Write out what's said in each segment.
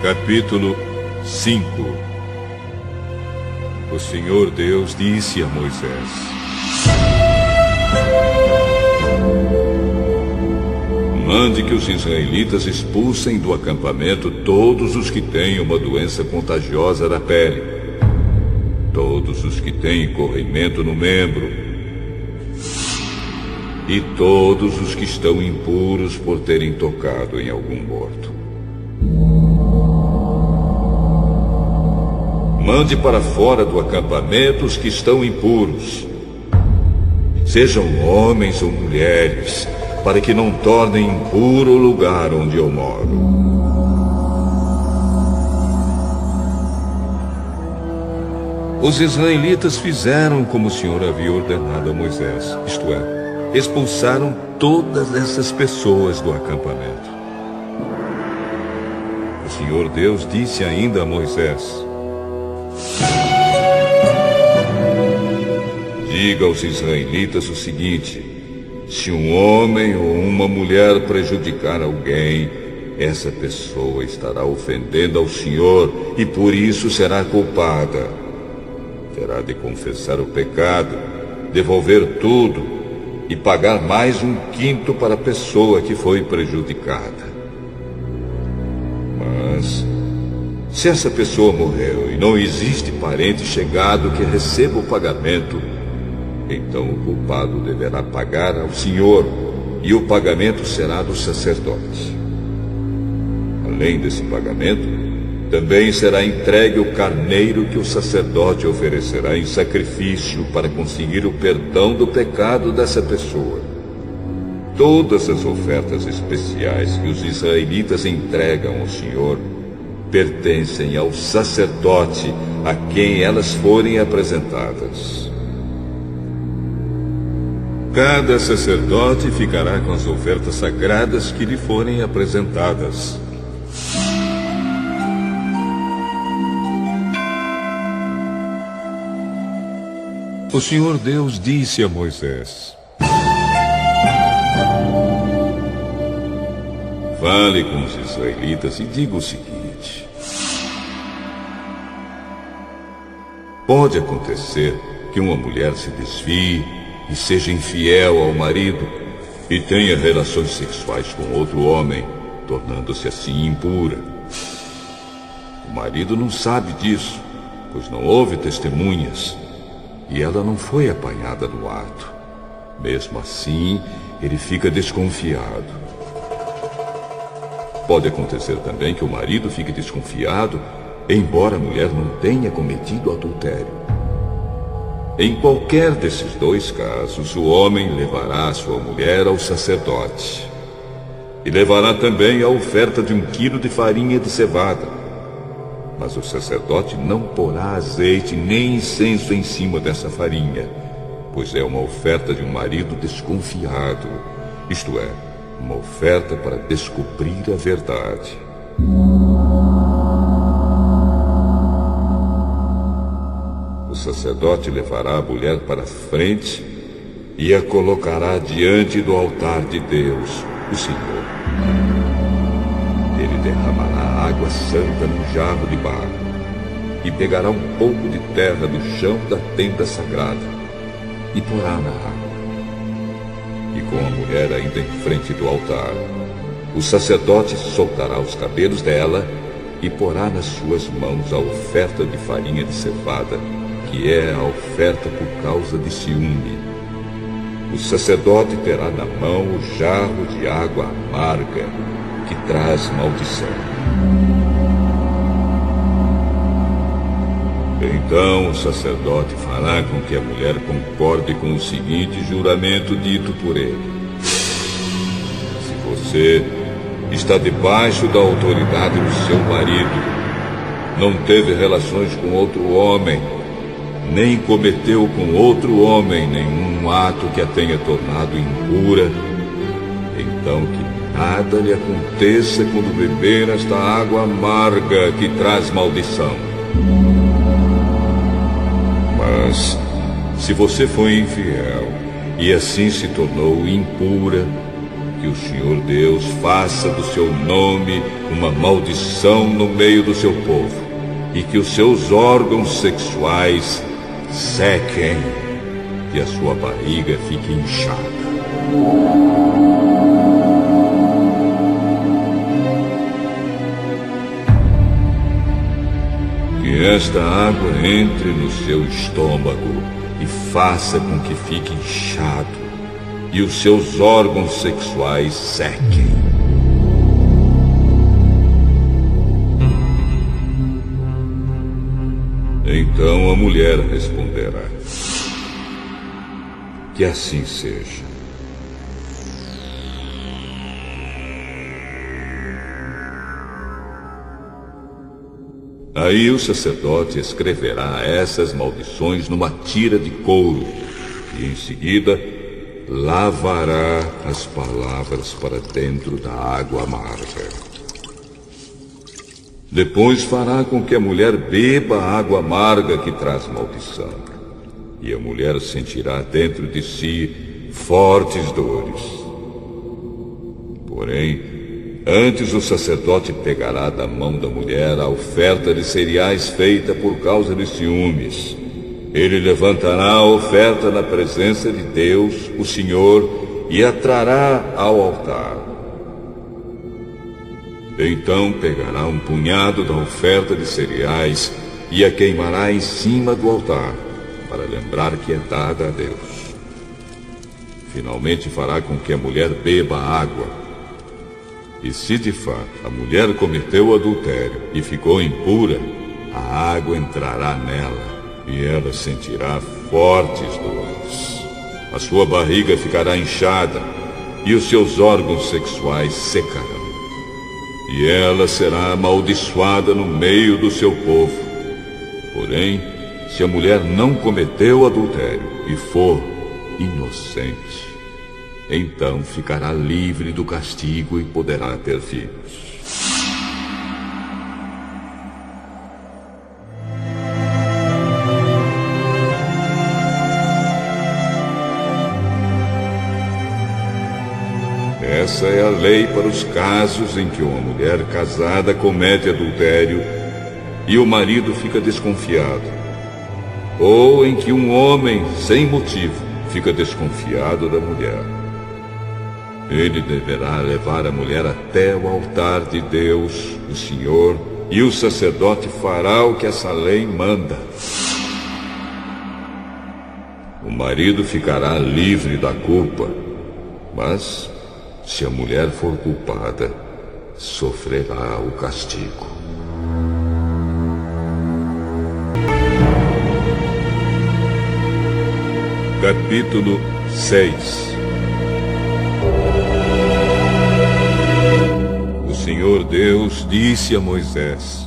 Capítulo 5. O Senhor Deus disse a Moisés: mande que os israelitas expulsem do acampamento todos os que têm uma doença contagiosa da pele, todos os que têm corrimento no membro, e todos os que estão impuros por terem tocado em algum morto. Mande para fora do acampamento os que estão impuros, sejam homens ou mulheres, para que não tornem impuro o lugar onde eu moro. Os israelitas fizeram como o Senhor havia ordenado a Moisés, isto é, expulsaram todas essas pessoas do acampamento. O Senhor Deus disse ainda a Moisés: diga aos israelitas o seguinte: se um homem ou uma mulher prejudicar alguém, essa pessoa estará ofendendo ao Senhor e por isso será culpada. Terá de confessar o pecado, devolver tudo e pagar mais 1/5 para a pessoa que foi prejudicada. Mas, se essa pessoa morreu e não existe parente chegado que receba o pagamento, então o culpado deverá pagar ao Senhor, e o pagamento será do sacerdote. Além desse pagamento, também será entregue o carneiro que o sacerdote oferecerá em sacrifício para conseguir o perdão do pecado dessa pessoa. Todas as ofertas especiais que os israelitas entregam ao Senhor pertencem ao sacerdote a quem elas forem apresentadas. Cada sacerdote ficará com as ofertas sagradas que lhe forem apresentadas. O Senhor Deus disse a Moisés: fale com os israelitas e diga o seguinte: pode acontecer que uma mulher se desvie e seja infiel ao marido e tenha relações sexuais com outro homem, tornando-se assim impura. O marido não sabe disso, pois não houve testemunhas, e ela não foi apanhada no ato. Mesmo assim, ele fica desconfiado. Pode acontecer também que o marido fique desconfiado, embora a mulher não tenha cometido adultério. Em qualquer desses dois casos, o homem levará a sua mulher ao sacerdote. E levará também a oferta de 1 quilo de farinha de cevada. Mas o sacerdote não porá azeite nem incenso em cima dessa farinha, pois é uma oferta de um marido desconfiado, isto é, uma oferta para descobrir a verdade. O sacerdote levará a mulher para frente e a colocará diante do altar de Deus, o Senhor. Ele derramará água santa num jarro de barro e pegará um pouco de terra do chão da tenda sagrada e porá na água. E com a mulher ainda em frente do altar, o sacerdote soltará os cabelos dela e porá nas suas mãos a oferta de farinha de cevada, que é a oferta por causa de ciúme. O sacerdote terá na mão o jarro de água amarga, que traz maldição. Então o sacerdote fará com que a mulher concorde com o seguinte juramento dito por ele: se você está debaixo da autoridade do seu marido, não teve relações com outro homem, nem cometeu com outro homem nenhum ato que a tenha tornado impura, então que nada lhe aconteça quando beber esta água amarga que traz maldição. Mas, se você foi infiel e assim se tornou impura, que o Senhor Deus faça do seu nome uma maldição no meio do seu povo, e que os seus órgãos sexuais sequem e a sua barriga fique inchada. Que esta água entre no seu estômago e faça com que fique inchado e os seus órgãos sexuais sequem. Então a mulher responderá: que assim seja. Aí o sacerdote escreverá essas maldições numa tira de couro e em seguida lavará as palavras para dentro da água amarga. Depois fará com que a mulher beba a água amarga que traz maldição, e a mulher sentirá dentro de si fortes dores. Porém, antes o sacerdote pegará da mão da mulher a oferta de cereais feita por causa de ciúmes. Ele levantará a oferta na presença de Deus, o Senhor, e a trará ao altar. Então pegará um punhado da oferta de cereais e a queimará em cima do altar, para lembrar que é dada a Deus. Finalmente fará com que a mulher beba a água. E se de fato a mulher cometeu adultério e ficou impura, a água entrará nela e ela sentirá fortes dores. A sua barriga ficará inchada e os seus órgãos sexuais secarão. E ela será amaldiçoada no meio do seu povo. Porém, se a mulher não cometeu adultério e for inocente, então ficará livre do castigo e poderá ter filhos. Essa é a lei para os casos em que uma mulher casada comete adultério e o marido fica desconfiado, ou em que um homem, sem motivo, fica desconfiado da mulher. Ele deverá levar a mulher até o altar de Deus, o Senhor, e o sacerdote fará o que essa lei manda. O marido ficará livre da culpa, mas se a mulher for culpada, sofrerá o castigo. Capítulo 6. O Senhor Deus disse a Moisés: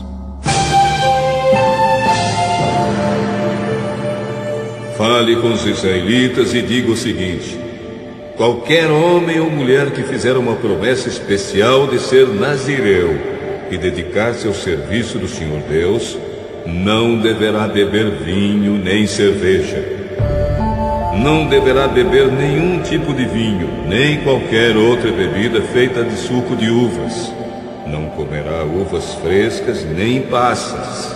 fale com os israelitas e diga o seguinte: qualquer homem ou mulher que fizer uma promessa especial de ser nazireu e dedicar-se ao serviço do Senhor Deus, não deverá beber vinho nem cerveja. Não deverá beber nenhum tipo de vinho, nem qualquer outra bebida feita de suco de uvas. Não comerá uvas frescas nem passas.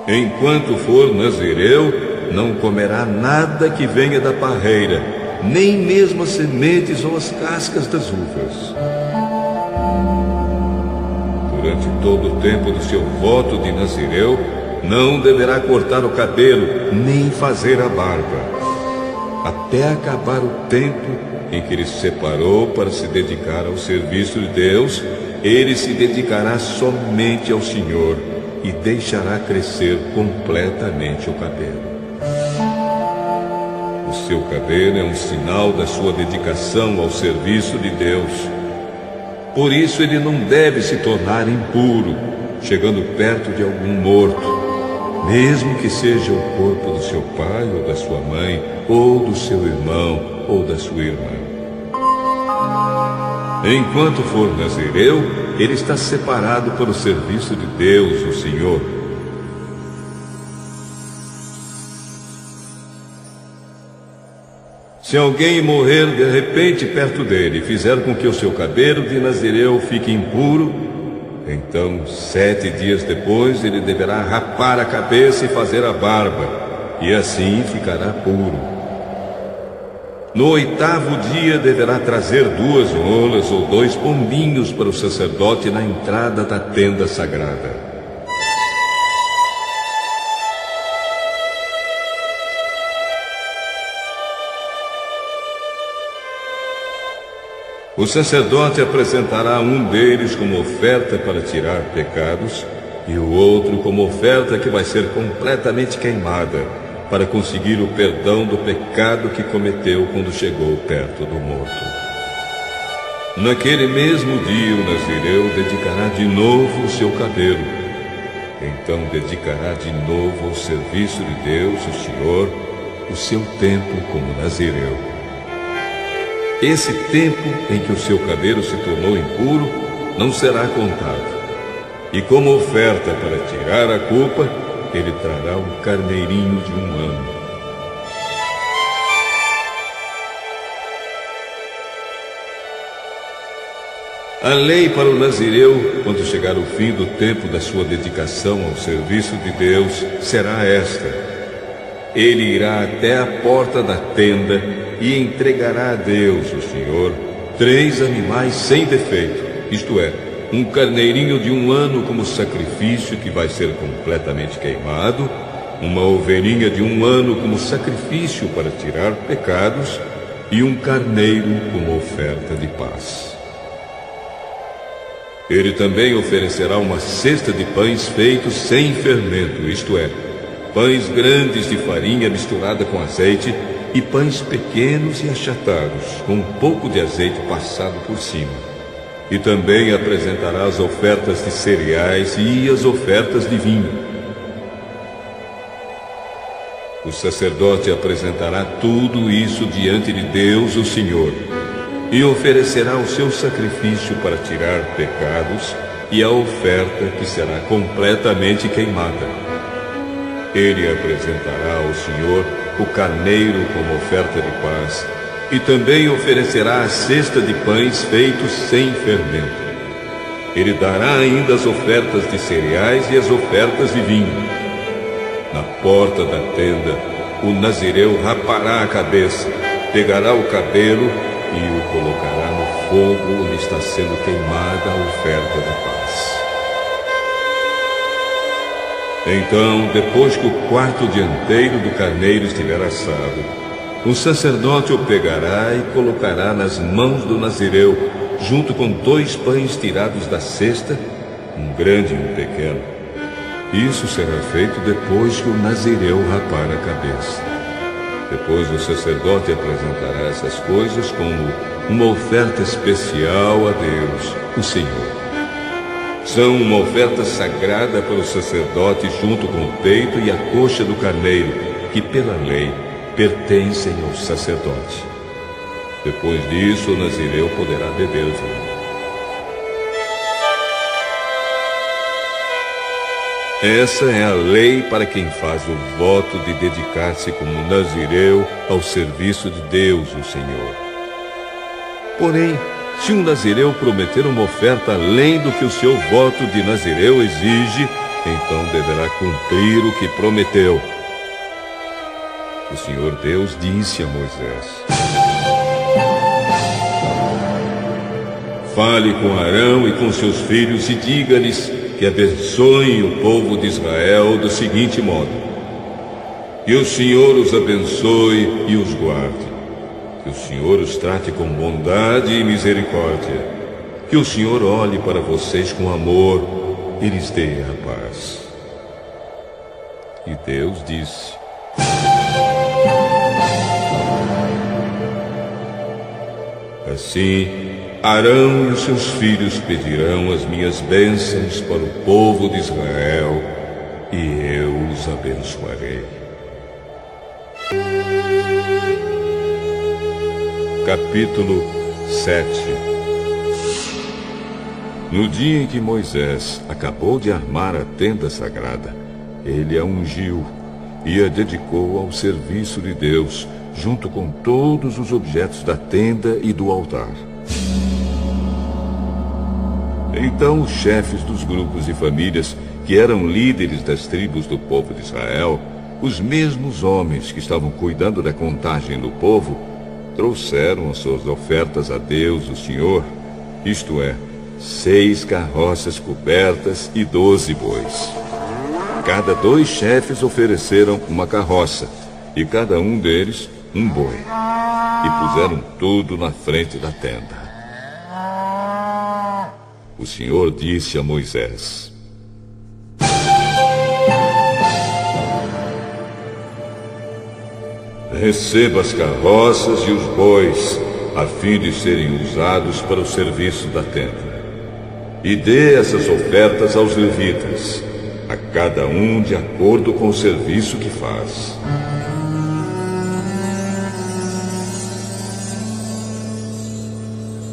Enquanto for nazireu, não comerá nada que venha da parreira, nem mesmo as sementes ou as cascas das uvas. Durante todo o tempo do seu voto de nazireu, não deverá cortar o cabelo, nem fazer a barba, até acabar o tempo em que ele se separou para se dedicar ao serviço de Deus. Ele se dedicará somente ao Senhor e deixará crescer completamente o cabelo. O seu cabelo é um sinal da sua dedicação ao serviço de Deus. Por isso ele não deve se tornar impuro, chegando perto de algum morto, mesmo que seja o corpo do seu pai ou da sua mãe, ou do seu irmão ou da sua irmã. Enquanto for nazireu, ele está separado para o serviço de Deus, o Senhor. Se alguém morrer de repente perto dele e fizer com que o seu cabelo de nazireu fique impuro, então 7 dias depois ele deverá rapar a cabeça e fazer a barba, e assim ficará puro. No 8º dia deverá trazer 2 rolas ou 2 pombinhos para o sacerdote na entrada da tenda sagrada. O sacerdote apresentará um deles como oferta para tirar pecados e o outro como oferta que vai ser completamente queimada para conseguir o perdão do pecado que cometeu quando chegou perto do morto. Naquele mesmo dia o nazireu dedicará de novo o seu cabelo. Então dedicará de novo ao serviço de Deus, o Senhor, o seu tempo como nazireu. Esse tempo em que o seu cabelo se tornou impuro não será contado. E como oferta para tirar a culpa, ele trará um carneirinho de 1 ano. A lei para o nazireu, quando chegar o fim do tempo da sua dedicação ao serviço de Deus, será esta: ele irá até a porta da tenda e entregará a Deus, o Senhor, 3 animais sem defeito, isto é, um carneirinho de 1 ano como sacrifício que vai ser completamente queimado, uma ovelhinha de 1 ano como sacrifício para tirar pecados e um carneiro como oferta de paz. Ele também oferecerá uma cesta de pães feitos sem fermento, isto é, pães grandes de farinha misturada com azeite e pães pequenos e achatados, com um pouco de azeite passado por cima. E também apresentará as ofertas de cereais e as ofertas de vinho. O sacerdote apresentará tudo isso diante de Deus, o Senhor, e oferecerá o seu sacrifício para tirar pecados e a oferta que será completamente queimada. Ele apresentará ao Senhor o carneiro como oferta de paz, e também oferecerá a cesta de pães feitos sem fermento. Ele dará ainda as ofertas de cereais e as ofertas de vinho. Na porta da tenda, o nazireu rapará a cabeça, pegará o cabelo e o colocará no fogo onde está sendo queimada a oferta da paz. Então, depois que o quarto dianteiro do carneiro estiver assado, o sacerdote o pegará e colocará nas mãos do nazireu, junto com 2 pães tirados da cesta, um grande e um pequeno. Isso será feito depois que o nazireu rapar a cabeça. Depois o sacerdote apresentará essas coisas como uma oferta especial a Deus, o Senhor. São uma oferta sagrada para o sacerdote junto com o peito e a coxa do carneiro, que pela lei pertencem ao sacerdote. Depois disso, o nazireu poderá beber vinho. Essa é a lei para quem faz o voto de dedicar-se como nazireu ao serviço de Deus, o Senhor. Porém, se um nazireu prometer uma oferta além do que o seu voto de nazireu exige, então deverá cumprir o que prometeu. O Senhor Deus disse a Moisés: fale com Arão e com seus filhos e diga-lhes que abençoem o povo de Israel do seguinte modo: que o Senhor os abençoe e os guarde, que o Senhor os trate com bondade e misericórdia, que o Senhor olhe para vocês com amor e lhes dê a paz. E Deus disse: assim, Arão e os seus filhos pedirão as minhas bênçãos para o povo de Israel, e eu os abençoarei. Capítulo 7. No dia em que Moisés acabou de armar a tenda sagrada, ele a ungiu e a dedicou ao serviço de Deus, junto com todos os objetos da tenda e do altar. Então os chefes dos grupos e famílias, que eram líderes das tribos do povo de Israel, os mesmos homens que estavam cuidando da contagem do povo, trouxeram as suas ofertas a Deus, o Senhor, isto é, 6 carroças cobertas e 12 bois. Cada 2 chefes ofereceram uma carroça, e cada um deles um boi, e puseram tudo na frente da tenda. O Senhor disse a Moisés: receba as carroças e os bois, a fim de serem usados para o serviço da tenda. E dê essas ofertas aos levitas, a cada um de acordo com o serviço que faz.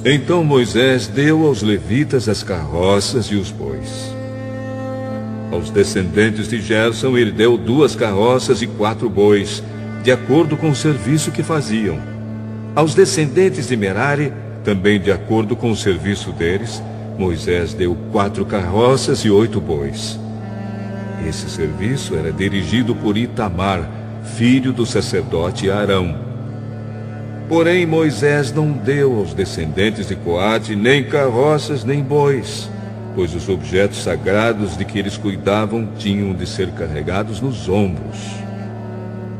Então Moisés deu aos levitas as carroças e os bois. Aos descendentes de Gerson ele deu 2 carroças e 4 bois, de acordo com o serviço que faziam. Aos descendentes de Merari, também de acordo com o serviço deles, Moisés deu 4 carroças e 8 bois. Esse serviço era dirigido por Itamar, filho do sacerdote Arão. Porém, Moisés não deu aos descendentes de Coate nem carroças nem bois, pois os objetos sagrados de que eles cuidavam tinham de ser carregados nos ombros.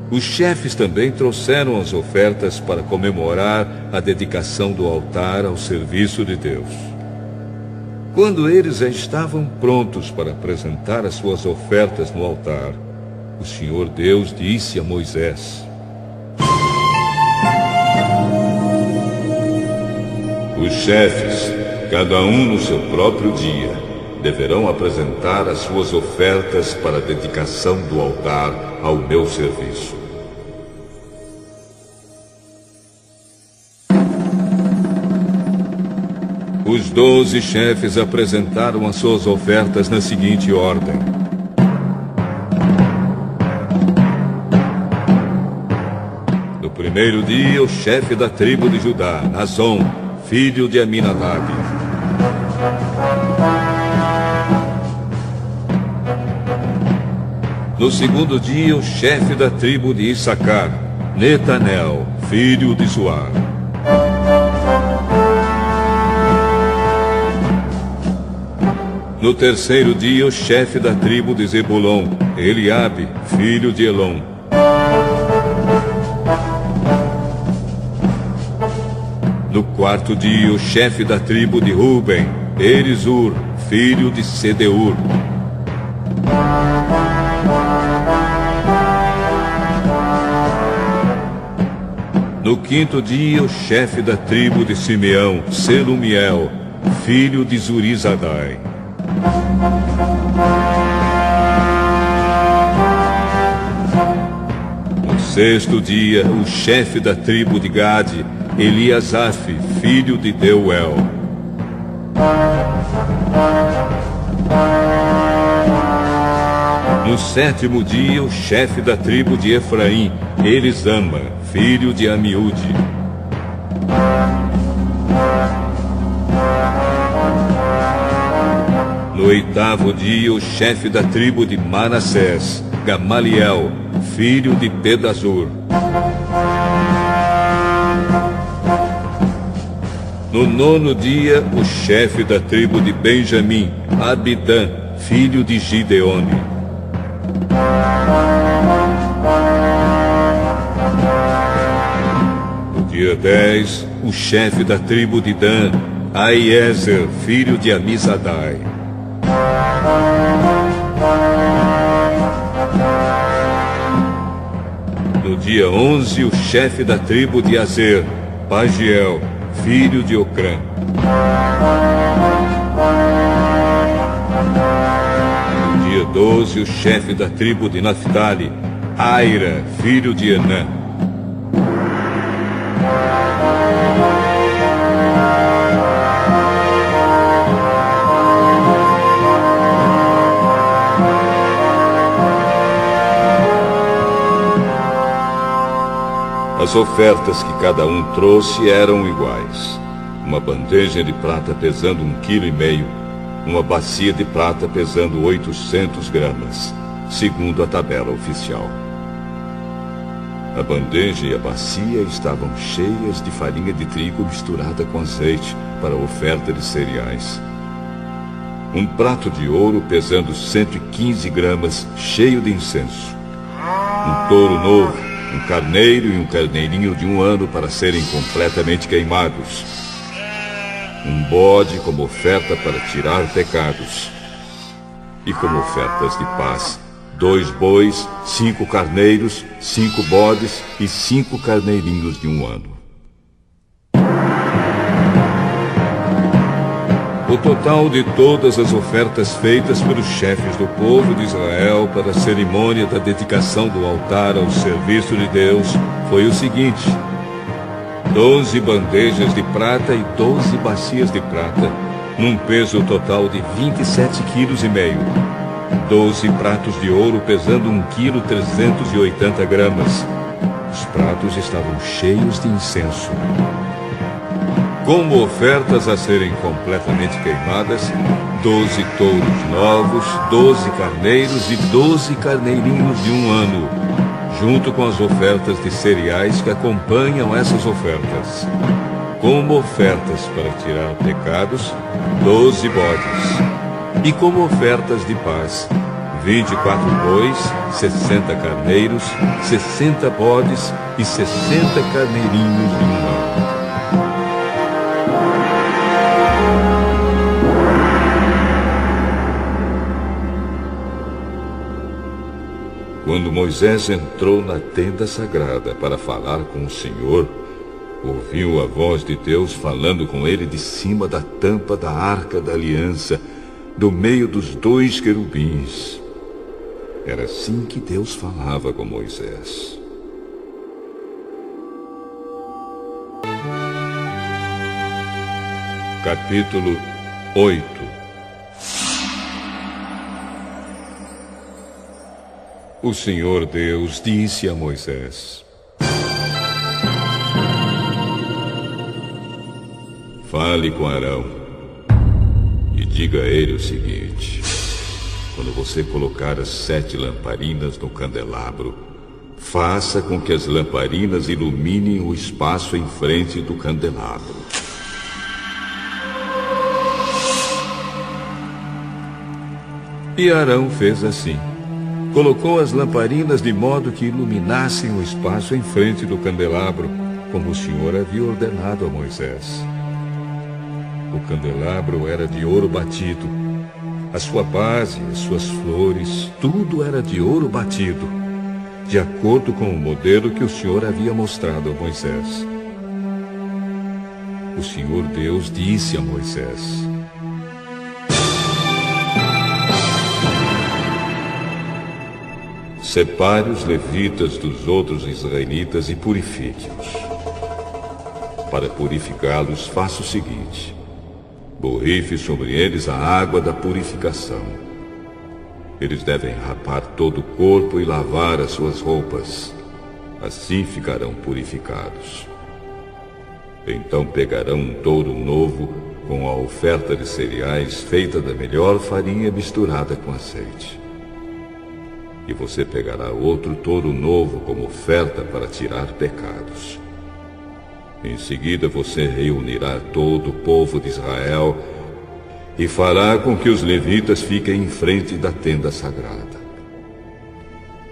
Os chefes também trouxeram as ofertas para comemorar a dedicação do altar ao serviço de Deus. Quando eles já estavam prontos para apresentar as suas ofertas no altar, o Senhor Deus disse a Moisés: os chefes, cada um no seu próprio dia, deverão apresentar as suas ofertas para a dedicação do altar ao meu serviço. Os 12 chefes apresentaram as suas ofertas na seguinte ordem: no primeiro dia, o chefe da tribo de Judá, Nazon, filho de Aminadab. No segundo dia, o chefe da tribo de Issacar, Netanel, filho de Zuar. No terceiro dia, o chefe da tribo de Zebulon, Eliabe, filho de Elon. No quarto dia, o chefe da tribo de Ruben, Elisur, filho de Sedeur. No quinto dia, o chefe da tribo de Simeão, Selumiel, filho de Zurizadai. No sexto dia, o chefe da tribo de Gade, Eliasaf, filho de Deuel. No sétimo dia, o chefe da tribo de Efraim, Elisama, filho de Amiúde. No oitavo dia, o chefe da tribo de Manassés, Gamaliel, filho de Pedazur. No nono dia, o chefe da tribo de Benjamim, Abidã, filho de Gideone. No dia 10, o chefe da tribo de Dan, Aiezer, filho de Amizadai. No dia 11, o chefe da tribo de Azer, Pagiel, filho de Ocrã. No dia 12, o chefe da tribo de Naphtali, Aira, filho de Enã. As ofertas que cada um trouxe eram iguais. Uma bandeja de prata pesando 1,5 kg, uma bacia de prata pesando 800 gramas, segundo a tabela oficial. A bandeja e a bacia estavam cheias de farinha de trigo misturada com azeite para a oferta de cereais. Um prato de ouro pesando 115 gramas, cheio de incenso. Um touro novo, um carneiro e um carneirinho de 1 ano para serem completamente queimados. Um bode como oferta para tirar pecados. E como ofertas de paz, 2 bois, 5 carneiros, 5 bodes e 5 carneirinhos de 1 ano. O total de todas as ofertas feitas pelos chefes do povo de Israel para a cerimônia da dedicação do altar ao serviço de Deus foi o seguinte: 12 bandejas de prata e 12 bacias de prata, num peso total de 27,5 kg. 12 pratos de ouro pesando 1,380 kg. Os pratos estavam cheios de incenso. Como ofertas a serem completamente queimadas, 12 touros novos, 12 carneiros e 12 carneirinhos de 1 ano, junto com as ofertas de cereais que acompanham essas ofertas. Como ofertas para tirar pecados, 12 bodes. E como ofertas de paz, 24 bois, 60 carneiros, 60 bodes e 60 carneirinhos de 1 ano. Quando Moisés entrou na tenda sagrada para falar com o Senhor, ouviu a voz de Deus falando com ele de cima da tampa da Arca da Aliança, do meio dos 2 querubins. Era assim que Deus falava com Moisés. Capítulo 8. O Senhor Deus disse a Moisés: Fale com Arão e diga a ele o seguinte: quando você colocar as 7 lamparinas no candelabro, faça com que as lamparinas iluminem o espaço em frente do candelabro. E Arão fez assim. Colocou as lamparinas de modo que iluminassem o espaço em frente do candelabro, como o Senhor havia ordenado a Moisés. O candelabro era de ouro batido. A sua base, as suas flores, tudo era de ouro batido, de acordo com o modelo que o Senhor havia mostrado a Moisés. O Senhor Deus disse a Moisés: Separe os levitas dos outros israelitas e purifique-os. Para purificá-los, faça o seguinte: borrife sobre eles a água da purificação. Eles devem rapar todo o corpo e lavar as suas roupas. Assim ficarão purificados. Então pegarão um touro novo com a oferta de cereais feita da melhor farinha misturada com azeite. E você pegará outro touro novo como oferta para tirar pecados. Em seguida você reunirá todo o povo de Israel e fará com que os levitas fiquem em frente da tenda sagrada.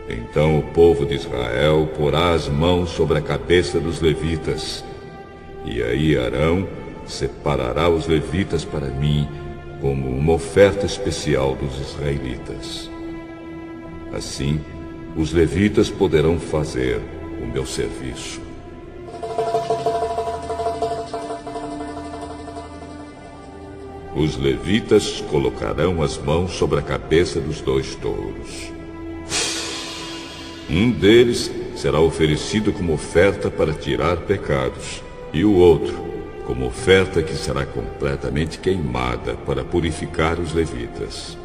Então o povo de Israel porá as mãos sobre a cabeça dos levitas, e aí Arão separará os levitas para mim como uma oferta especial dos israelitas. Assim, os levitas poderão fazer o meu serviço. Os levitas colocarão as mãos sobre a cabeça dos 2 touros. Um deles será oferecido como oferta para tirar pecados, e o outro como oferta que será completamente queimada para purificar os levitas.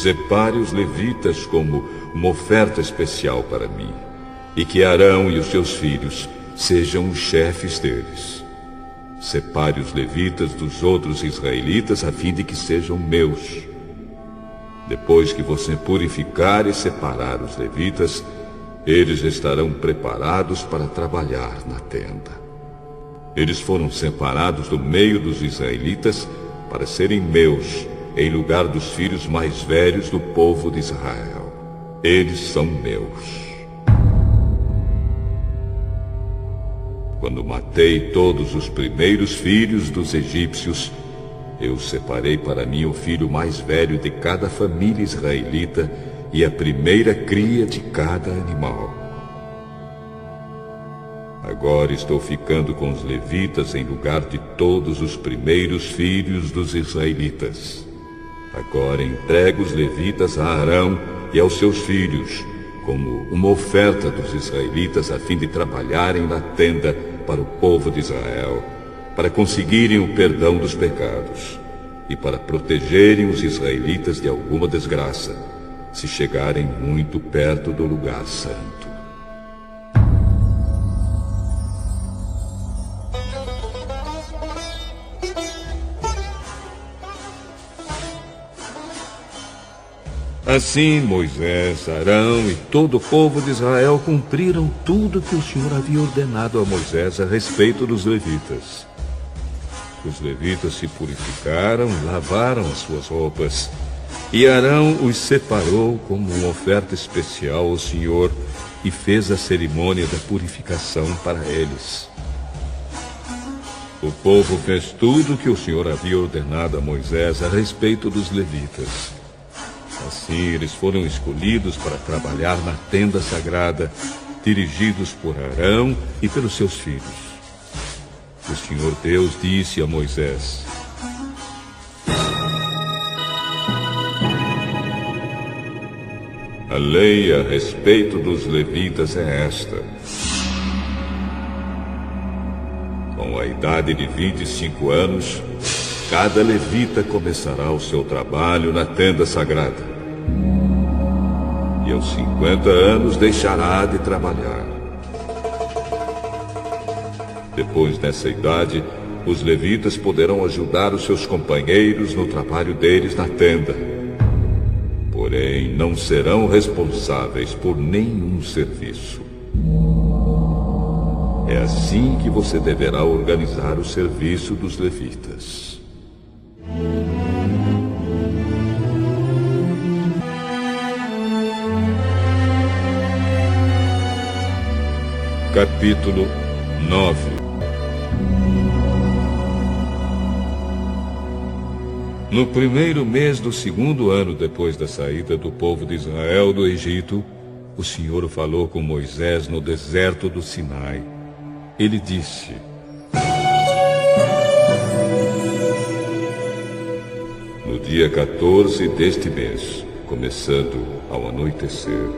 separe os levitas como uma oferta especial para mim, e que Arão e os seus filhos sejam os chefes deles. Separe os levitas dos outros israelitas a fim de que sejam meus. Depois que você purificar e separar os levitas, eles estarão preparados para trabalhar na tenda. Eles foram separados do meio dos israelitas para serem meus, em lugar dos filhos mais velhos do povo de Israel. Eles são meus. Quando matei todos os primeiros filhos dos egípcios, eu separei para mim o filho mais velho de cada família israelita e a primeira cria de cada animal. Agora estou ficando com os levitas em lugar de todos os primeiros filhos dos israelitas. Agora entrego os levitas a Arão e aos seus filhos, como uma oferta dos israelitas a fim de trabalharem na tenda para o povo de Israel, para conseguirem o perdão dos pecados e para protegerem os israelitas de alguma desgraça, se chegarem muito perto do lugar santo. Assim Moisés, Arão e todo o povo de Israel cumpriram tudo que o Senhor havia ordenado a Moisés a respeito dos levitas. Os levitas se purificaram e lavaram as suas roupas, e Arão os separou como uma oferta especial ao Senhor e fez a cerimônia da purificação para eles. O povo fez tudo o que o Senhor havia ordenado a Moisés a respeito dos levitas. Assim, eles foram escolhidos para trabalhar na tenda sagrada, dirigidos por Arão e pelos seus filhos. O Senhor Deus disse a Moisés: a lei a respeito dos levitas é esta. Com a idade de 25 anos, cada levita começará o seu trabalho na tenda sagrada. E aos 50 anos deixará de trabalhar. Depois dessa idade, os levitas poderão ajudar os seus companheiros no trabalho deles na tenda. Porém, não serão responsáveis por nenhum serviço. É assim que você deverá organizar o serviço dos levitas. Capítulo 9. No primeiro mês do segundo ano depois da saída do povo de Israel do Egito, o Senhor falou com Moisés no deserto do Sinai. Ele disse: no dia 14 deste mês, começando ao anoitecer,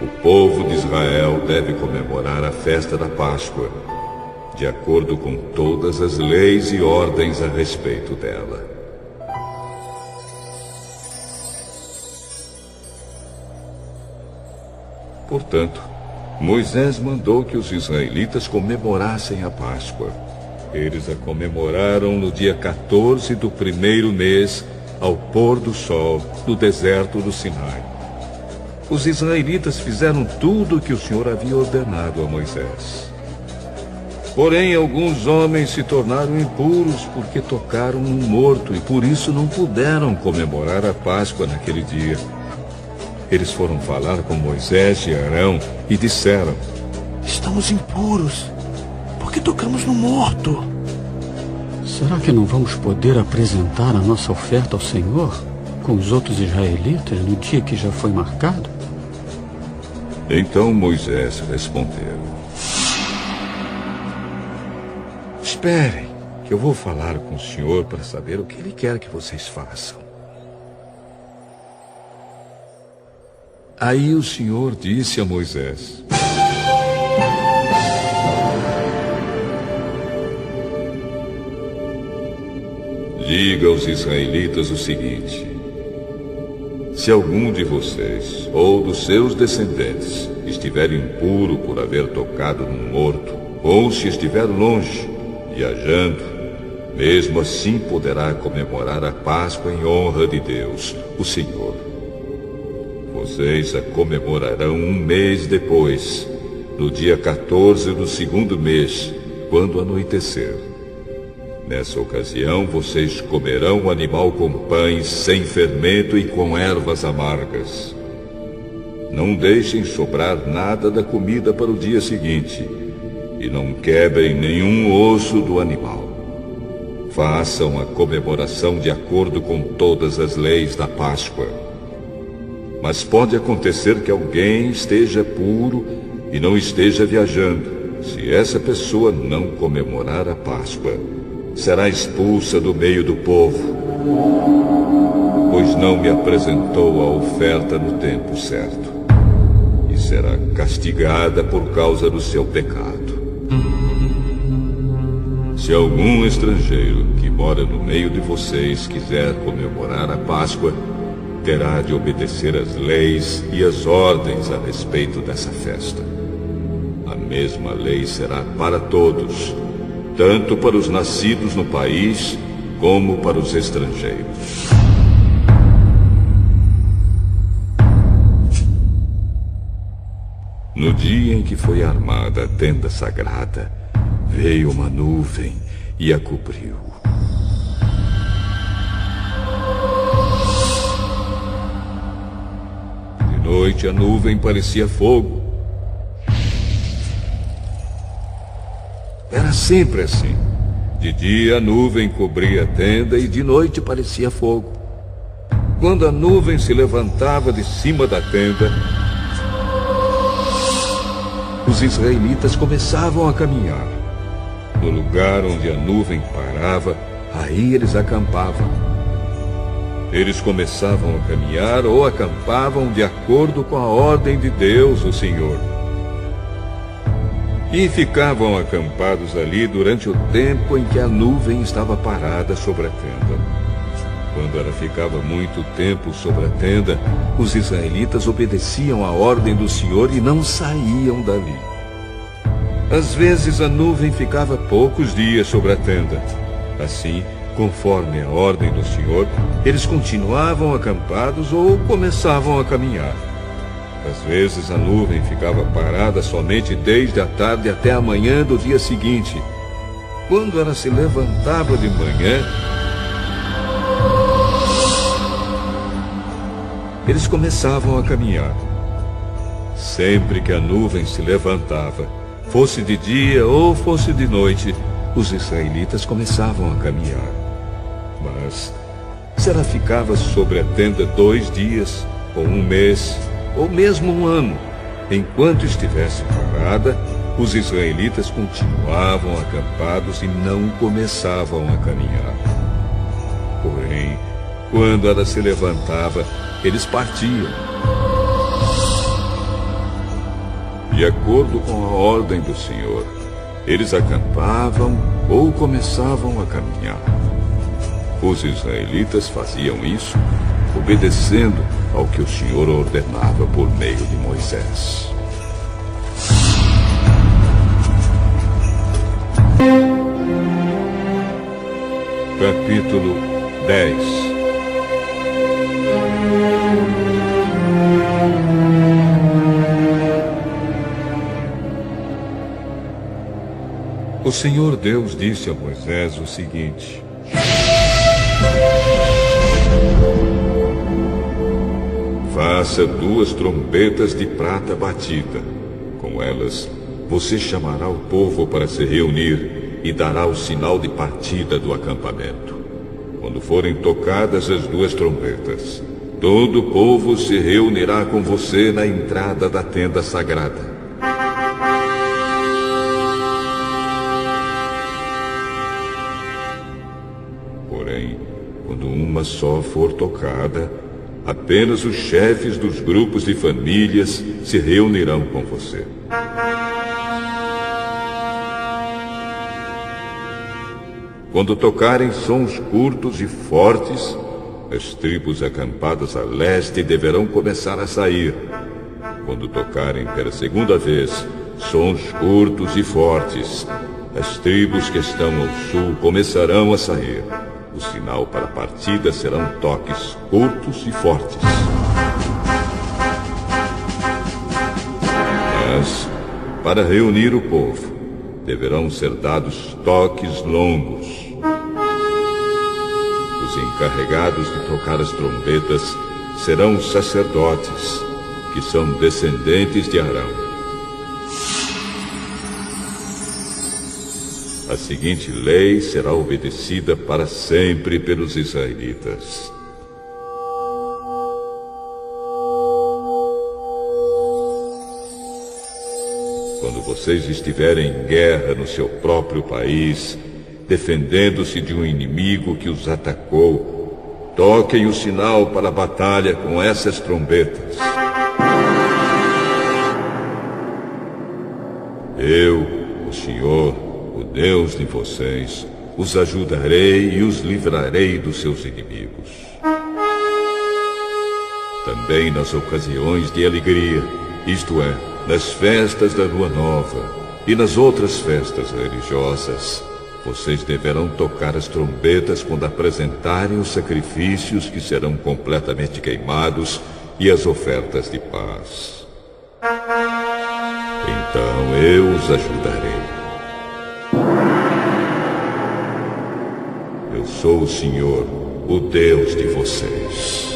o povo de Israel deve comemorar a festa da Páscoa, de acordo com todas as leis e ordens a respeito dela. Portanto, Moisés mandou que os israelitas comemorassem a Páscoa. Eles a comemoraram no dia 14 do primeiro mês, ao pôr do sol, no deserto do Sinai. Os israelitas fizeram tudo o que o Senhor havia ordenado a Moisés. Porém, alguns homens se tornaram impuros porque tocaram num morto e por isso não puderam comemorar a Páscoa naquele dia. Eles foram falar com Moisés e Arão e disseram: estamos impuros, porque tocamos no morto. Será que não vamos poder apresentar a nossa oferta ao Senhor com os outros israelitas no dia que já foi marcado? Então Moisés respondeu: esperem, que eu vou falar com o Senhor para saber o que Ele quer que vocês façam. Aí o Senhor disse a Moisés: diga aos israelitas o seguinte: se algum de vocês ou dos seus descendentes estiver impuro por haver tocado num morto, ou se estiver longe, viajando, mesmo assim poderá comemorar a Páscoa em honra de Deus, o Senhor. Vocês a comemorarão um mês depois, no dia 14 do segundo mês, quando anoitecer. Nessa ocasião, vocês comerão o animal com pães sem fermento e com ervas amargas. Não deixem sobrar nada da comida para o dia seguinte, e não quebrem nenhum osso do animal. Façam a comemoração de acordo com todas as leis da Páscoa. Mas pode acontecer que alguém esteja puro e não esteja viajando. Se essa pessoa não comemorar a Páscoa, será expulsa do meio do povo, pois não me apresentou a oferta no tempo certo, e será castigada por causa do seu pecado. Se algum estrangeiro que mora no meio de vocês quiser comemorar a Páscoa, terá de obedecer às leis e às ordens a respeito dessa festa. A mesma lei será para todos, tanto para os nascidos no país, como para os estrangeiros. No dia em que foi armada a tenda sagrada, veio uma nuvem e a cobriu. De noite a nuvem parecia fogo. Era sempre assim. De dia a nuvem cobria a tenda e de noite parecia fogo. Quando a nuvem se levantava de cima da tenda, os israelitas começavam a caminhar. No lugar onde a nuvem parava, aí eles acampavam. Eles começavam a caminhar ou acampavam de acordo com a ordem de Deus, o Senhor. E ficavam acampados ali durante o tempo em que a nuvem estava parada sobre a tenda. Quando ela ficava muito tempo sobre a tenda, os israelitas obedeciam à ordem do Senhor e não saíam dali. Às vezes a nuvem ficava poucos dias sobre a tenda. Assim, conforme a ordem do Senhor, eles continuavam acampados ou começavam a caminhar. Às vezes a nuvem ficava parada somente desde a tarde até a manhã do dia seguinte. Quando ela se levantava de manhã, eles começavam a caminhar. Sempre que a nuvem se levantava, fosse de dia ou fosse de noite, os israelitas começavam a caminhar. Mas se ela ficava sobre a tenda 2 dias, ou um mês, ou mesmo um ano, enquanto estivesse parada, os israelitas continuavam acampados e não começavam a caminhar. Porém, quando ela se levantava, eles partiam. De acordo com a ordem do Senhor, eles acampavam ou começavam a caminhar. Os israelitas faziam isso obedecendo ao que o Senhor ordenava por meio de Moisés. Capítulo 10. O Senhor Deus disse a Moisés o seguinte: faça 2 trombetas de prata batida. Com elas, você chamará o povo para se reunir e dará o sinal de partida do acampamento. Quando forem tocadas as 2 trombetas, todo o povo se reunirá com você na entrada da tenda sagrada. Porém, quando uma só for tocada, apenas os chefes dos grupos de famílias se reunirão com você. Quando tocarem sons curtos e fortes, as tribos acampadas a leste deverão começar a sair. Quando tocarem pela segunda vez sons curtos e fortes, as tribos que estão ao sul começarão a sair. O sinal para a partida serão toques curtos e fortes. Mas, para reunir o povo, deverão ser dados toques longos. Os encarregados de tocar as trombetas serão os sacerdotes, que são descendentes de Arão. A seguinte lei será obedecida para sempre pelos israelitas. Quando vocês estiverem em guerra no seu próprio país, defendendo-se de um inimigo que os atacou, toquem o sinal para a batalha com essas trombetas. Eu, o Senhor, o Deus de vocês, os ajudarei e os livrarei dos seus inimigos. Também nas ocasiões de alegria, isto é, nas festas da Lua Nova e nas outras festas religiosas, vocês deverão tocar as trombetas quando apresentarem os sacrifícios que serão completamente queimados e as ofertas de paz. Então eu os ajudarei. Eu sou o Senhor, o Deus de vocês.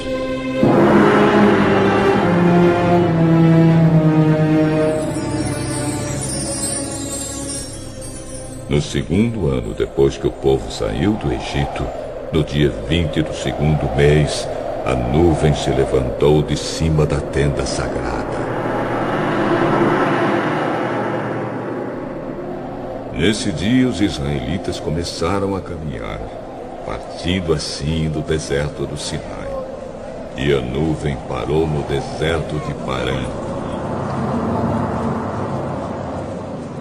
No segundo ano depois que o povo saiu do Egito, no dia 20 do segundo mês, a nuvem se levantou de cima da tenda sagrada. Nesse dia, os israelitas começaram a caminhar, partindo assim do deserto do Sinai. E a nuvem parou no deserto de Parã.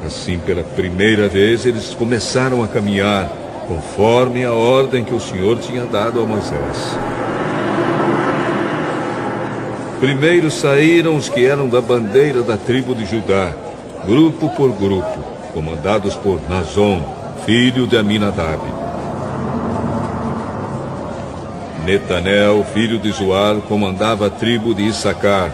Assim, pela primeira vez, eles começaram a caminhar, conforme a ordem que o Senhor tinha dado a Moisés. Primeiro saíram os que eram da bandeira da tribo de Judá, grupo por grupo, comandados por Nazon, filho de Aminadab. Netanel, filho de Zuar, comandava a tribo de Issacar.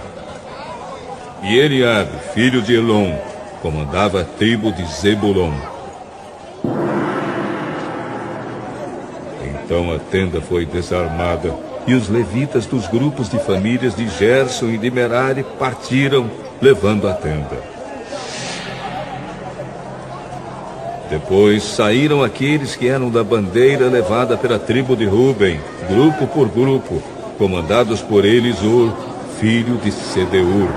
E Eliabe, filho de Elon, comandava a tribo de Zebulon. Então a tenda foi desarmada e os levitas dos grupos de famílias de Gerson e de Merari partiram, levando a tenda. Depois saíram aqueles que eram da bandeira levada pela tribo de Ruben, grupo por grupo, comandados por Elisur, filho de Sedeur.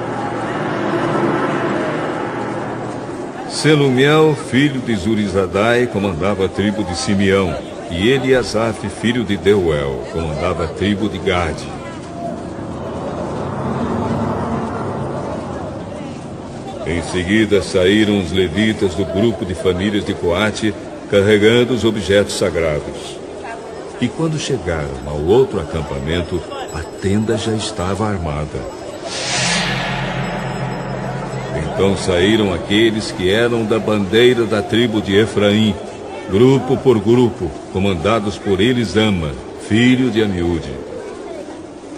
Selumiel, filho de Zurizadai, comandava a tribo de Simeão, e Eliasaf, filho de Deuel, comandava a tribo de Gade. Em seguida saíram os levitas do grupo de famílias de Coate, carregando os objetos sagrados. E quando chegaram ao outro acampamento, a tenda já estava armada. Então saíram aqueles que eram da bandeira da tribo de Efraim, grupo por grupo, comandados por Elisama, filho de Amiúde.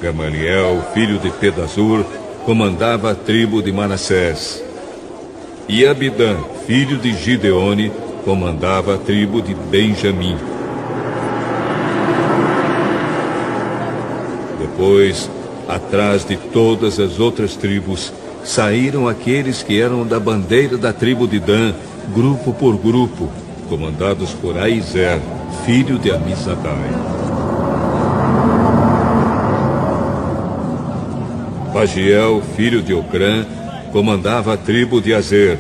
Gamaliel, filho de Pedazur, comandava a tribo de Manassés. E Abidã, filho de Gideone, comandava a tribo de Benjamim. Depois, atrás de todas as outras tribos, saíram aqueles que eram da bandeira da tribo de Dan, grupo por grupo, comandados por Aizer, filho de Amizadai. Pagiel, filho de Ocrã, comandava a tribo de Azer.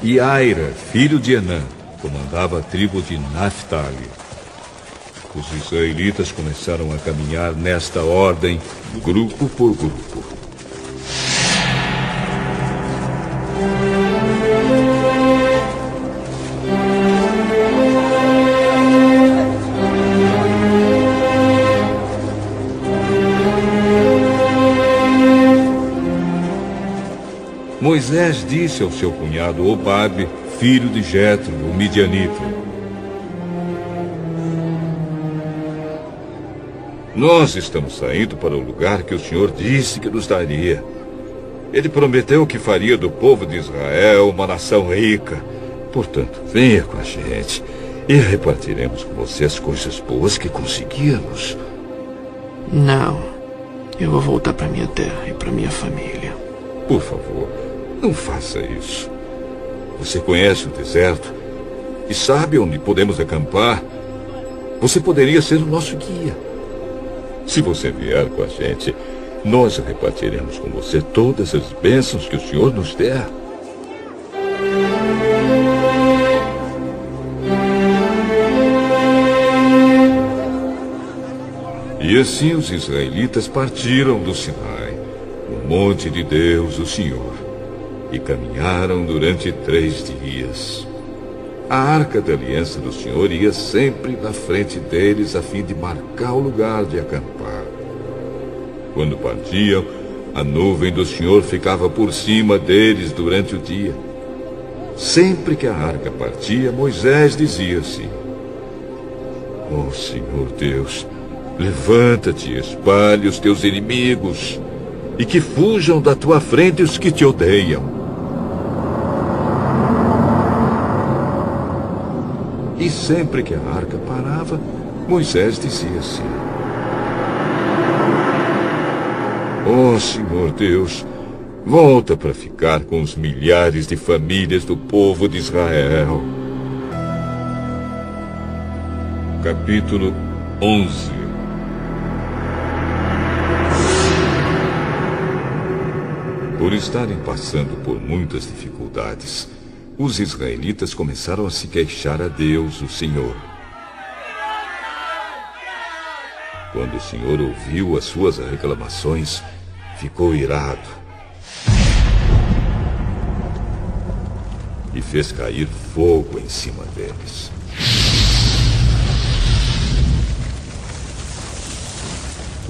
E Aira, filho de Enã, comandava a tribo de Naphtali. Os israelitas começaram a caminhar nesta ordem, grupo por grupo. Moisés disse ao seu cunhado Obabe, filho de Jetro, o midianita: nós estamos saindo para o lugar que o Senhor disse que nos daria. Ele prometeu que faria do povo de Israel uma nação rica. Portanto, venha com a gente e repartiremos com você as coisas boas que conseguirmos. Não. Eu vou voltar para minha terra e para minha família. Por favor, não faça isso. Você conhece o deserto e sabe onde podemos acampar. Você poderia ser o nosso guia. Se você vier com a gente, nós repartiremos com você todas as bênçãos que o Senhor nos der. E assim os israelitas partiram do Sinai, o monte de Deus, o Senhor, e caminharam durante 3 dias. A arca da aliança do Senhor ia sempre na frente deles a fim de marcar o lugar de acampar. Quando partiam, a nuvem do Senhor ficava por cima deles durante o dia. Sempre que a arca partia, Moisés dizia assim: ó Senhor Deus, levanta-te e espalhe os teus inimigos, e que fujam da tua frente os que te odeiam. E sempre que a arca parava, Moisés dizia assim: ó Senhor Deus, volta para ficar com os milhares de famílias do povo de Israel. Capítulo 11. Por estarem passando por muitas dificuldades, os israelitas começaram a se queixar a Deus, o Senhor. Quando o Senhor ouviu as suas reclamações, ficou irado e fez cair fogo em cima deles.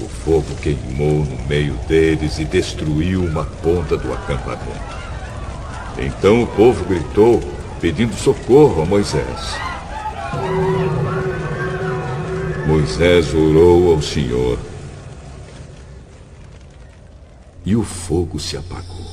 O fogo queimou no meio deles e destruiu uma ponta do acampamento. Então o povo gritou, pedindo socorro a Moisés. Moisés orou ao Senhor e o fogo se apagou.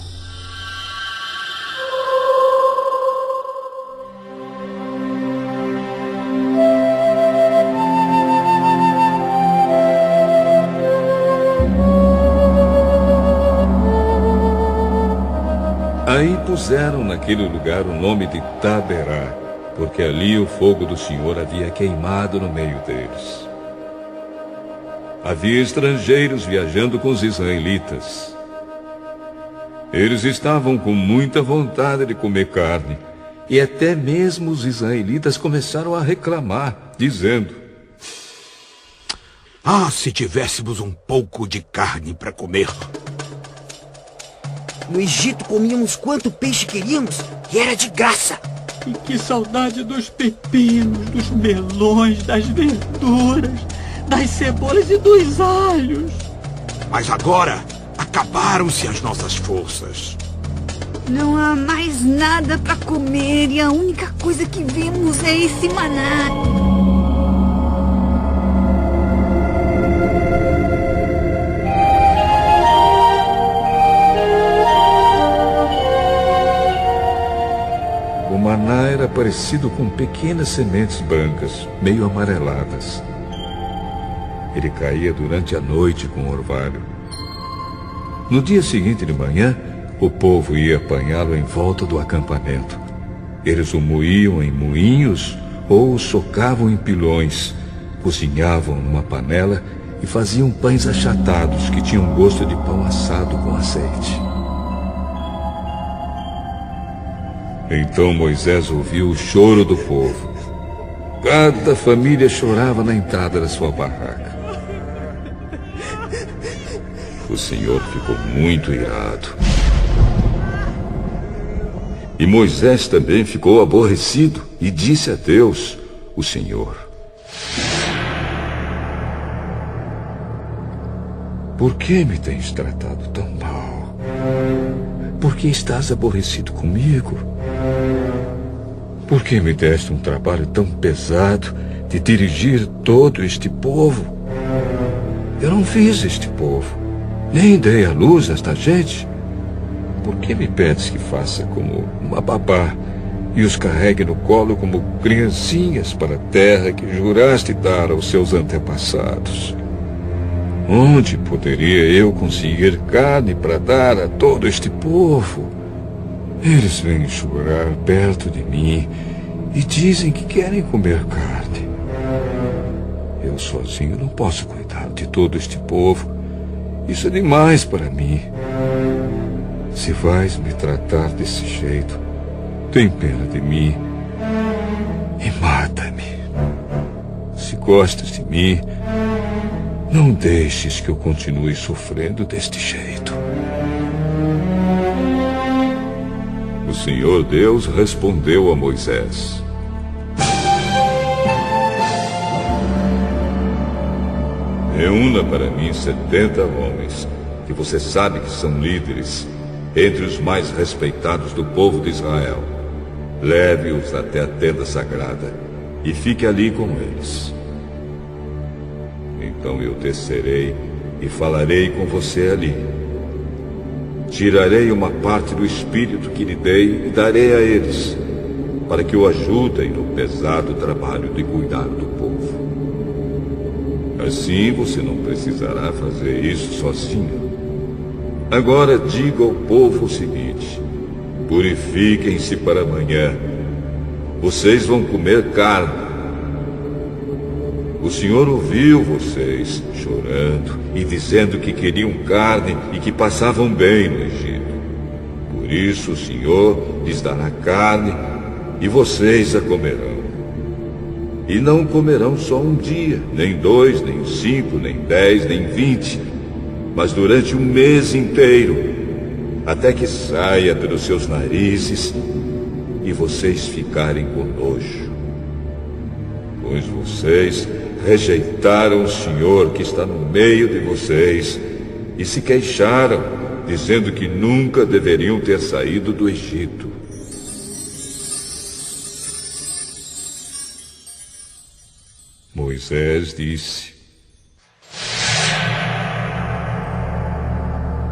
Aí puseram naquele lugar o nome de Taberá, porque ali o fogo do Senhor havia queimado no meio deles. Havia estrangeiros viajando com os israelitas. Eles estavam com muita vontade de comer carne, e até mesmo os israelitas começaram a reclamar, dizendo: ah, se tivéssemos um pouco de carne para comer. No Egito comíamos quanto peixe queríamos e era de graça. E que saudade dos pepinos, dos melões, das verduras, das cebolas e dos alhos. Mas agora acabaram-se as nossas forças. Não há mais nada para comer e a única coisa que vemos é esse maná. O maná era parecido com pequenas sementes brancas, meio amareladas. Ele caía durante a noite com orvalho. No dia seguinte de manhã, o povo ia apanhá-lo em volta do acampamento. Eles o moíam em moinhos ou o socavam em pilões, cozinhavam numa panela e faziam pães achatados que tinham gosto de pão assado com azeite. Então Moisés ouviu o choro do povo. Cada família chorava na entrada da sua barraca. O Senhor ficou muito irado. E Moisés também ficou aborrecido e disse a Deus, o Senhor: por que me tens tratado tão mal? Por que estás aborrecido comigo? Por que me deste um trabalho tão pesado de dirigir todo este povo? Eu não fiz este povo, nem dei à luz a esta gente. Por que me pedes que faça como uma babá e os carregue no colo como criancinhas para a terra que juraste dar aos seus antepassados? Onde poderia eu conseguir carne para dar a todo este povo? Eles vêm chorar perto de mim e dizem que querem comer carne. Eu sozinho não posso cuidar de todo este povo. Isso é demais para mim. Se vais me tratar desse jeito, tem pena de mim e mata-me. Se gostas de mim, não deixes que eu continue sofrendo deste jeito. O Senhor Deus respondeu a Moisés: reúna para mim 70 homens, que você sabe que são líderes, entre os mais respeitados do povo de Israel. Leve-os até a tenda sagrada e fique ali com eles. Então eu descerei e falarei com você ali. Tirarei uma parte do espírito que lhe dei e darei a eles, para que o ajudem no pesado trabalho de cuidar do povo. Assim você não precisará fazer isso sozinho. Agora diga ao povo o seguinte: purifiquem-se para amanhã. Vocês vão comer carne. O Senhor ouviu vocês chorando e dizendo que queriam carne e que passavam bem no Egito. Por isso o Senhor lhes dará carne e vocês a comerão. E não comerão só um dia, nem 2, nem 5, nem 10, nem 20, mas durante um mês inteiro, até que saia pelos seus narizes e vocês ficarem com nojo. Pois vocês rejeitaram o Senhor que está no meio de vocês e se queixaram, dizendo que nunca deveriam ter saído do Egito. Moisés disse: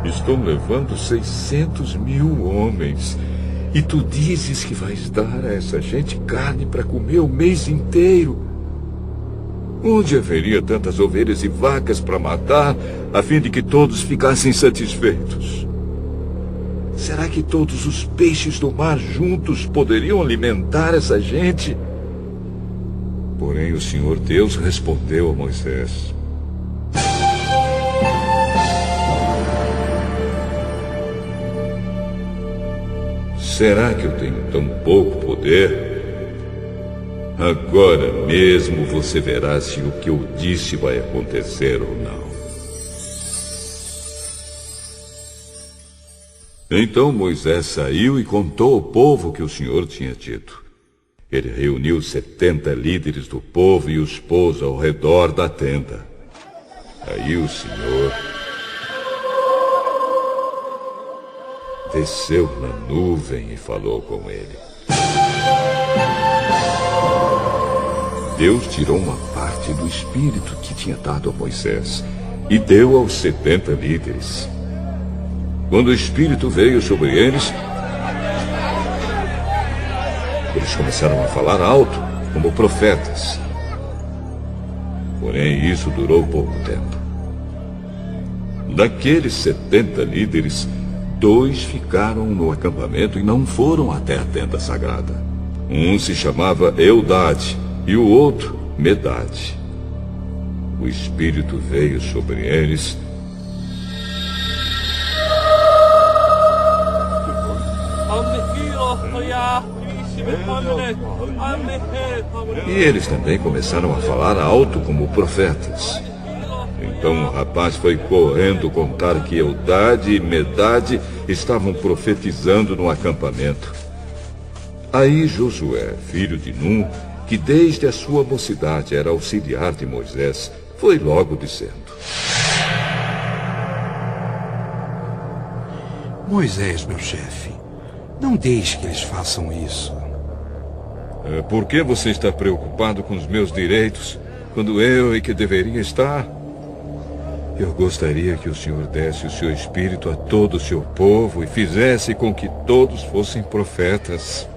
estou levando 600.000 homens e tu dizes que vais dar a essa gente carne para comer o mês inteiro. Onde haveria tantas ovelhas e vacas para matar, a fim de que todos ficassem satisfeitos? Será que todos os peixes do mar juntos poderiam alimentar essa gente? Porém, o Senhor Deus respondeu a Moisés: será que eu tenho tão pouco poder? Agora mesmo você verá se o que eu disse vai acontecer ou não. Então Moisés saiu e contou ao povo o que o Senhor tinha dito. Ele reuniu 70 líderes do povo e os pôs ao redor da tenda. Aí o Senhor desceu na nuvem e falou com ele. Deus tirou uma parte do espírito que tinha dado a Moisés e deu aos 70 líderes. Quando o espírito veio sobre eles, eles começaram a falar alto, como profetas. Porém, isso durou pouco tempo. Daqueles 70 líderes, 2 ficaram no acampamento e não foram até a tenda sagrada. Um se chamava Eldade e o outro Medade. O espírito veio sobre eles e eles também começaram a falar alto como profetas. Então o rapaz foi correndo contar que Eldade e Medade estavam profetizando no acampamento. Aí Josué, filho de Num, que desde a sua mocidade era auxiliar de Moisés, foi logo dizendo: Moisés, meu chefe, não deixe que eles façam isso. Por que você está preocupado com os meus direitos, quando eu é que deveria estar? Eu gostaria que o Senhor desse o seu espírito a todo o seu povo e fizesse com que todos fossem profetas.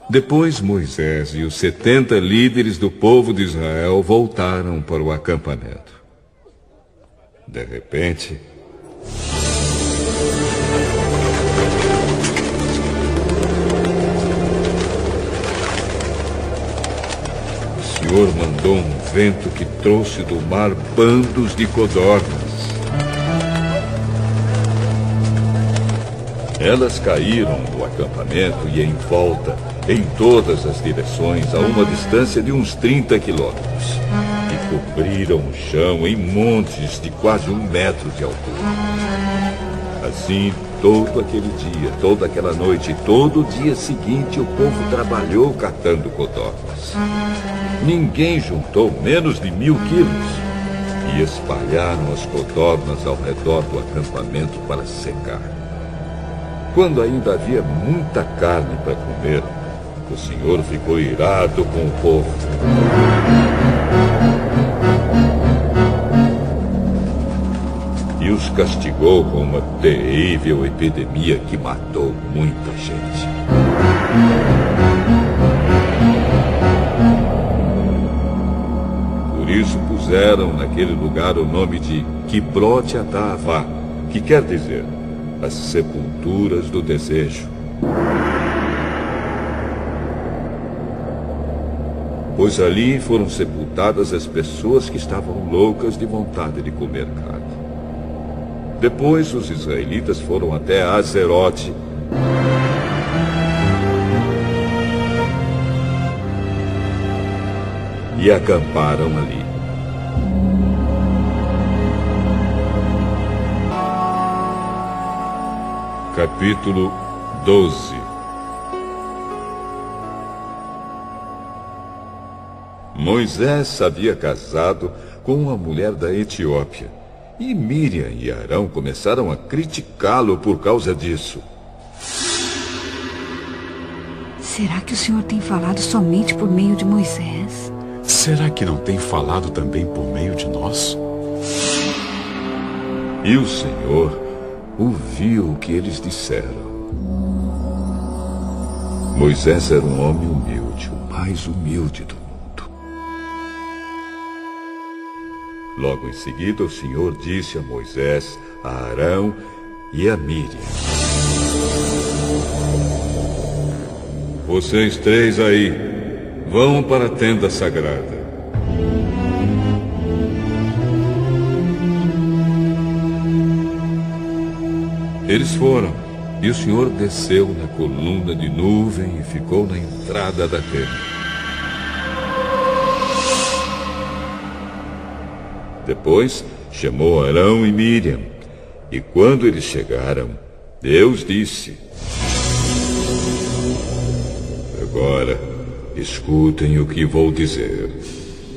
Depois Moisés e os 70 líderes do povo de Israel voltaram para o acampamento. De repente, o Senhor mandou um vento que trouxe do mar bandos de codornas. Elas caíram do acampamento e em volta, em todas as direções, a uma distância de uns 30 quilômetros. E cobriram o chão em montes de quase 1 metro de altura. Assim, todo aquele dia, toda aquela noite e todo o dia seguinte, o povo trabalhou catando codornas. Ninguém juntou menos de 1000 quilos e espalharam as codornas ao redor do acampamento para secar. Quando ainda havia muita carne para comer, o Senhor ficou irado com o povo. E os castigou com uma terrível epidemia que matou muita gente. Por isso puseram naquele lugar o nome de Kibroth Hataavá, que quer dizer as sepulturas do desejo. Pois ali foram sepultadas as pessoas que estavam loucas de vontade de comer carne. Depois os israelitas foram até Azerote e acamparam ali. Capítulo 12. Moisés havia casado com uma mulher da Etiópia, e Miriam e Arão começaram a criticá-lo por causa disso. Será que o Senhor tem falado somente por meio de Moisés? Será que não tem falado também por meio de nós? E o Senhor ouviu o que eles disseram. Moisés era um homem humilde, o mais humilde do mundo. Logo em seguida, o Senhor disse a Moisés, a Arão e a Miriam: Vocês 3 aí, vão para a tenda sagrada. Eles foram, e o Senhor desceu na coluna de nuvem e ficou na entrada da tenda. Depois chamou Arão e Miriam, e quando eles chegaram, Deus disse: Agora, escutem o que vou dizer.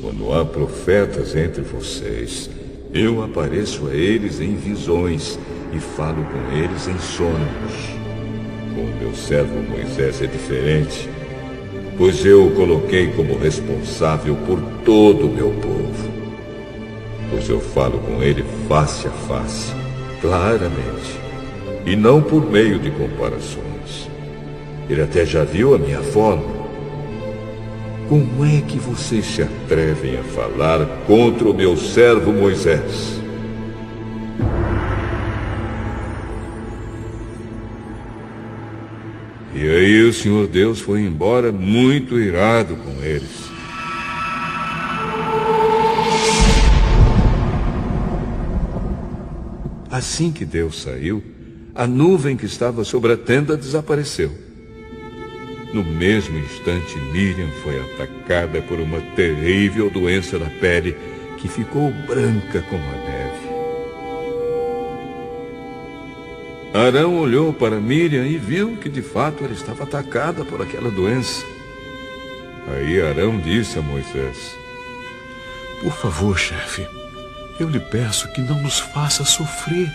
Quando há profetas entre vocês, eu apareço a eles em visões e falo com eles em sonhos. Com o meu servo Moisés é diferente, pois eu o coloquei como responsável por todo o meu povo. Pois eu falo com ele face a face, claramente, e não por meio de comparações. Ele até já viu a minha forma. Como é que vocês se atrevem a falar contra o meu servo Moisés? E aí o Senhor Deus foi embora muito irado com eles. Assim que Deus saiu, a nuvem que estava sobre a tenda desapareceu. No mesmo instante, Miriam foi atacada por uma terrível doença da pele que ficou branca como a neve. Arão olhou para Miriam e viu que de fato ela estava atacada por aquela doença. Aí Arão disse a Moisés: Por favor, chefe, eu lhe peço que não nos faça sofrer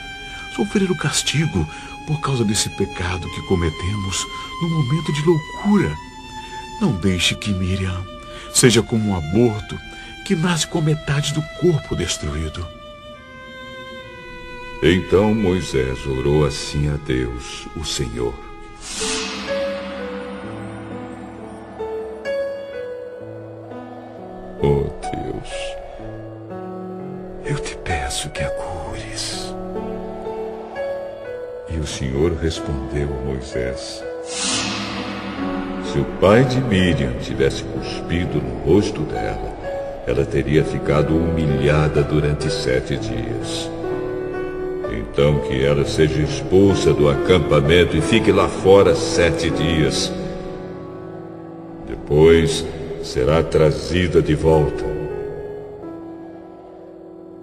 o castigo por causa desse pecado que cometemos no momento de loucura. Não deixe que Miriam seja como um aborto que nasce com metade do corpo destruído. Então Moisés orou assim a Deus, o Senhor. Oh Deus, eu te peço que a cures. E o Senhor respondeu a Moisés: se o pai de Miriam tivesse cuspido no rosto dela, ela teria ficado humilhada durante 7 dias. Então que ela seja expulsa do acampamento e fique lá fora 7 dias. Depois será trazida de volta.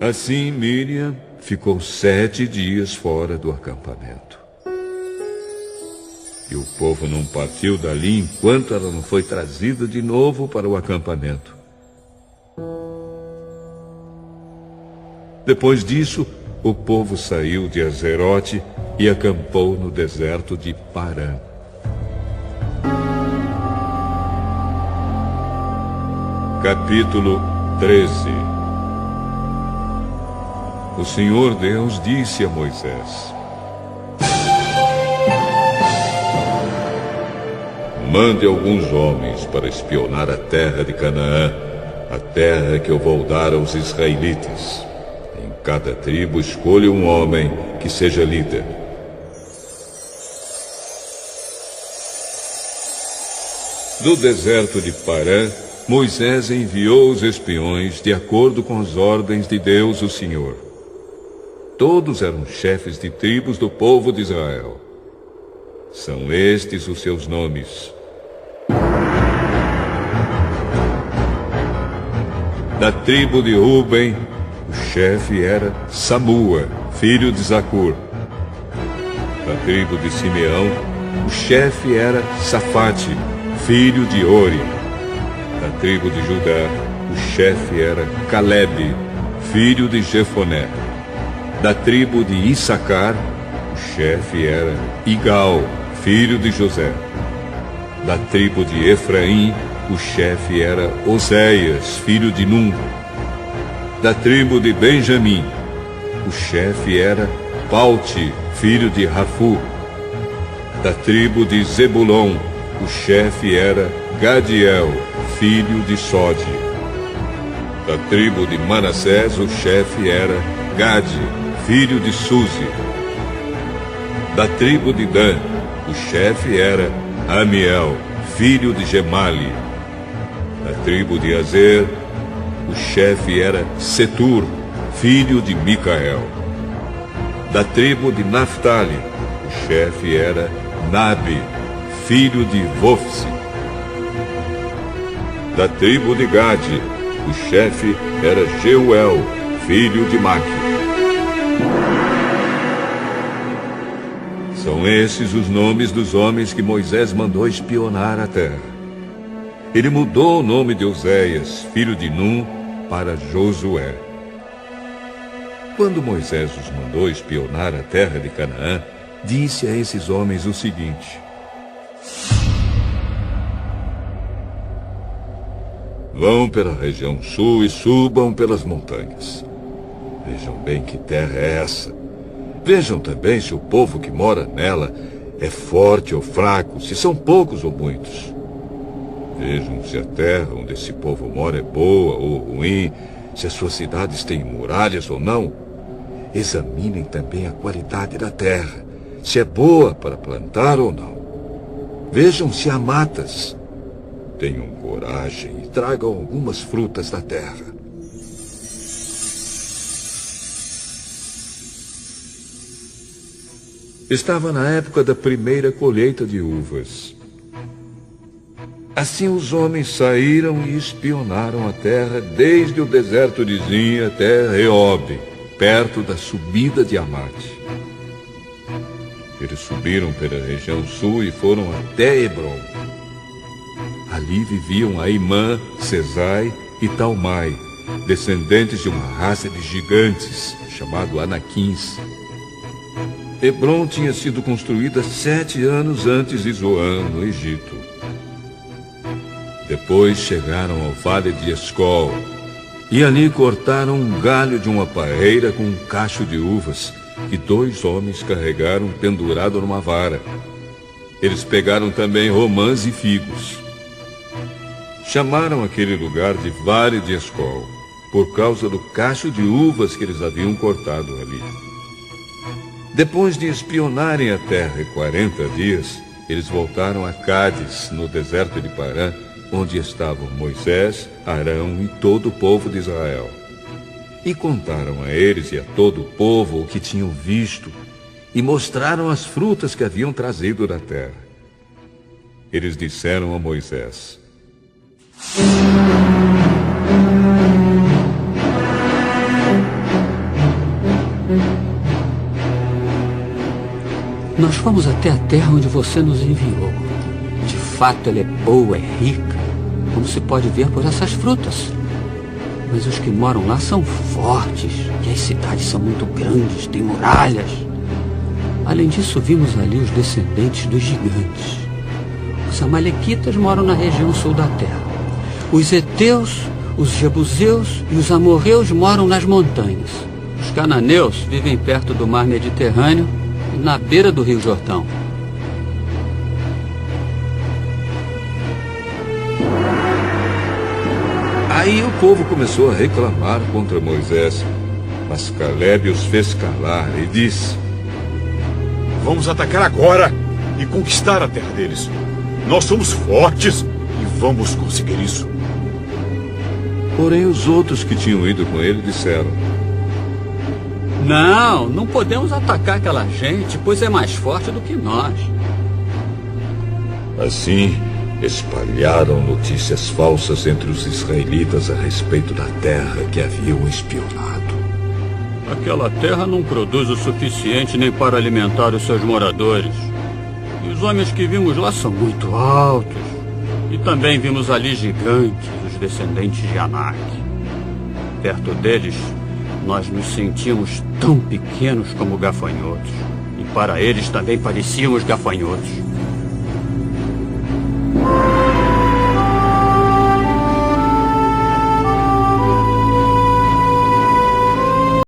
Assim Miriam ficou 7 dias fora do acampamento. E o povo não partiu dali enquanto ela não foi trazida de novo para o acampamento. Depois disso, o povo saiu de Azerote e acampou no deserto de Parã. Capítulo 13. O Senhor Deus disse a Moisés: mande alguns homens para espionar a terra de Canaã, a terra que eu vou dar aos israelitas. Em cada tribo escolha um homem que seja líder. Do deserto de Parã, Moisés enviou os espiões de acordo com as ordens de Deus, o Senhor. Todos eram chefes de tribos do povo de Israel. São estes os seus nomes. Da tribo de Ruben, o chefe era Samua, filho de Zacur. Da tribo de Simeão, o chefe era Safate, filho de Ori. Da tribo de Judá, o chefe era Calebe, filho de Jefoné. Da tribo de Issacar, o chefe era Igal, filho de José. Da tribo de Efraim, o chefe era Oséias, filho de Num. Da tribo de Benjamim, o chefe era Paute, filho de Rafu. Da tribo de Zebulon, o chefe era Gadiel, filho de Sode. Da tribo de Manassés, o chefe era Gade, filho de Suzi. Da tribo de Dan, o chefe era Amiel, filho de Gemali. Da tribo de Azer, o chefe era Setur, filho de Micael. Da tribo de Naphtali, o chefe era Nabe, filho de Vofsi. Da tribo de Gade, o chefe era Jeuel, filho de Maque. São esses os nomes dos homens que Moisés mandou espionar a terra. Ele mudou o nome de Oséias, filho de Num, para Josué. Quando Moisés os mandou espionar a terra de Canaã, disse a esses homens o seguinte: vão pela região sul e subam pelas montanhas. Vejam bem que terra é essa. Vejam também se o povo que mora nela é forte ou fraco, se são poucos ou muitos. Vejam se a terra onde esse povo mora é boa ou ruim, se as suas cidades têm muralhas ou não. Examinem também a qualidade da terra, se é boa para plantar ou não. Vejam se há matas. Tenham coragem e tragam algumas frutas da terra. Estava na época da primeira colheita de uvas. Assim os homens saíram e espionaram a terra desde o deserto de Zin até Reob, perto da subida de Amate. Eles subiram pela região sul e foram até Hebron. Ali viviam Aimã, Sesai e Talmai, descendentes de uma raça de gigantes, chamado Anaquins. Hebron tinha sido construída 7 anos antes de Zoan, no Egito. Depois chegaram ao vale de Escol, e ali cortaram um galho de uma parreira com um cacho de uvas, que 2 homens carregaram pendurado numa vara. Eles pegaram também romãs e figos. Chamaram aquele lugar de Vale de Escol, por causa do cacho de uvas que eles haviam cortado ali. Depois de espionarem a terra 40 dias, eles voltaram a Cádiz, no deserto de Parã, onde estavam Moisés, Arão e todo o povo de Israel. E contaram a eles e a todo o povo o que tinham visto, e mostraram as frutas que haviam trazido da terra. Eles disseram a Moisés: Nós fomos até a terra onde você nos enviou. De fato, ela é boa, é rica, como se pode ver por essas frutas. Mas os que moram lá são fortes, e as cidades são muito grandes, têm muralhas. Além disso, vimos ali os descendentes dos gigantes. Os amalequitas moram na região sul da terra. Os heteus, os jebuseus e os amorreus moram nas montanhas. Os cananeus vivem perto do mar Mediterrâneo e na beira do rio Jordão. Aí o povo começou a reclamar contra Moisés, mas Calebe os fez calar e disse: Vamos atacar agora e conquistar a terra deles. Nós somos fortes e vamos conseguir isso. Porém os outros que tinham ido com ele disseram: Não podemos atacar aquela gente, pois é mais forte do que nós. Assim, espalharam notícias falsas entre os israelitas a respeito da terra que haviam espionado. Aquela terra não produz o suficiente nem para alimentar os seus moradores. E os homens que vimos lá são muito altos. E também vimos ali gigantes, os descendentes de Anak. Perto deles, nós nos sentíamos tão pequenos como gafanhotos. E para eles também parecíamos gafanhotos.